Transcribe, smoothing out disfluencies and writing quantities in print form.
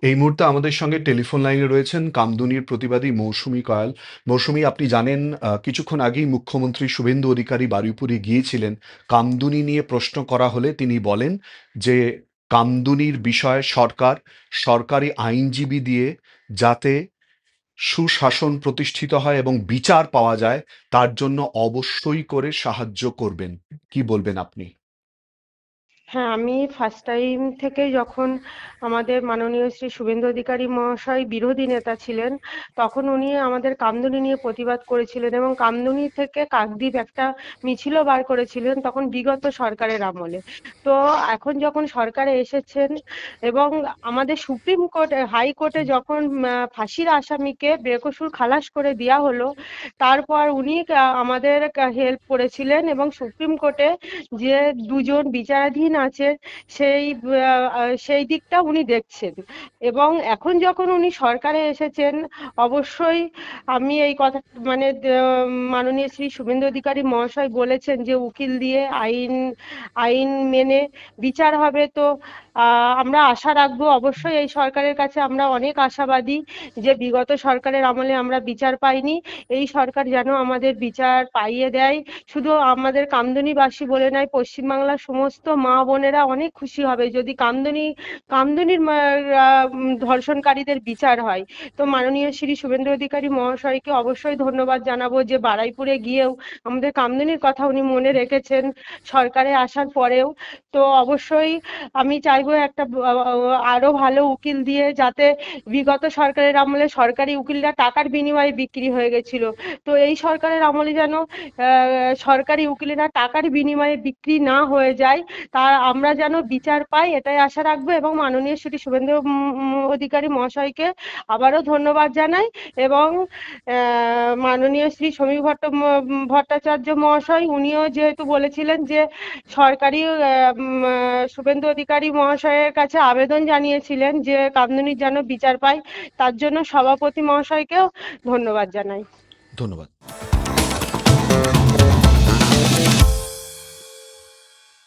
এই মুহূর্তে আমাদের সঙ্গে টেলিফোন লাইনে রয়েছেন কামদুনির প্রতিবাদী মৌসুমী কয়াল। মৌসুমী, আপনি জানেন কিছুক্ষণ আগেই মুখ্যমন্ত্রী শুভেন্দু অধিকারী বারুইপুরে গিয়েছিলেন। কামদুনি নিয়ে প্রশ্ন করা হলে তিনি বলেন যে কামদুনির বিষয়ে সরকারি আইনজীবী দিয়ে যাতে সুশাসন প্রতিষ্ঠিত হয় এবং বিচার পাওয়া যায় তার জন্য অবশ্যই করে সাহায্য করবেন। কি বলবেন আপনি? হ্যাঁ, আমি ফার্স্ট টাইম থেকেই যখন আমাদের মাননীয় শ্রী শুভেন্দু অধিকারী মহাশয় বিরোধী নেতা ছিলেন, তখন উনি আমাদের কামদুনি নিয়ে প্রতিবাদ করেছিলেন এবং কামদুনি থেকে কাকদ্বীপ একটা মিছিলও বার করেছিলেন তখন বিগত সরকারের আমলে। তো এখন যখন সরকারে এসেছেন এবং আমাদের সুপ্রিম কোর্ট হাইকোর্টে যখন ফাঁসির আসামিকে বেকসুর খালাস করে দেওয়া হলো, তারপর উনি আমাদের হেল্প করেছিলেন এবং সুপ্রিম কোর্টে যে দুজন বিচারাধীন আছে সেই দিকটা উনি দেখছেন। এবং এখন যখন উনি সরকারে এসেছেন, অবশ্যই আমি এই কথা মানে মাননীয় শ্রী শুভেন্দু অধিকারী মহাশয় বলেছেন যে উকিল দিয়ে আইন আইন মেনে বিচার হবে। তো আমরা আশা রাখবো, অবশ্যই এই সরকারের কাছে আমরা অনেক আশাবাদী যে বিগত সরকারের আমলে আমরা বিচার পাইনি, এই সরকার যেন আমাদের বিচার পাইয়ে দেয়। শুধু আমাদের কামদুনিবাসী বলে নয়, পশ্চিমবাংলার সমস্ত মা বোনেরা অনেক খুশি হবে যদি কামদুনির ধর্ষণকারীদের বিচার হয়। তো মাননীয় শ্রী শুভেন্দু অধিকারী মহাশয়কে অবশ্যই ধন্যবাদ জানাবো যে বারুইপুরে গিয়েও আমাদের কামদুনির কথা উনি মনে রেখেছেন সরকারে আসার পরেও। তো অবশ্যই আমি চাইবো একটা আরো ভালো উকিল দিয়ে, যাতে বিগত সরকারের আমলে সরকারি উকিলরা টাকার বিনিময়ে বিক্রি হয়ে গেছিল, তো এই সরকারের আমলে যেন সরকারি উকিলেরা টাকার বিনিময়ে বিক্রি না হয়ে যায়, তা আমরা যেন বিচার পাই, এটাই আশা রাখবো। এবং মাননীয় শ্রী শুভেন্দু অধিকারী মহাশয়কে আবারও ধন্যবাদ জানাই। এবং মাননীয় শ্রী সমীর ভট্টাচার্য মহাশয়, উনিও যেহেতু বলেছিলেন যে সরকারি শুভেন্দু অধিকারী মহাশয়ের কাছে আবেদন জানিয়েছিলেন যে কামদুনির যেন বিচার পায়, তার জন্য সভাপতি মহাশয়কেও ধন্যবাদ জানাই। ধন্যবাদ।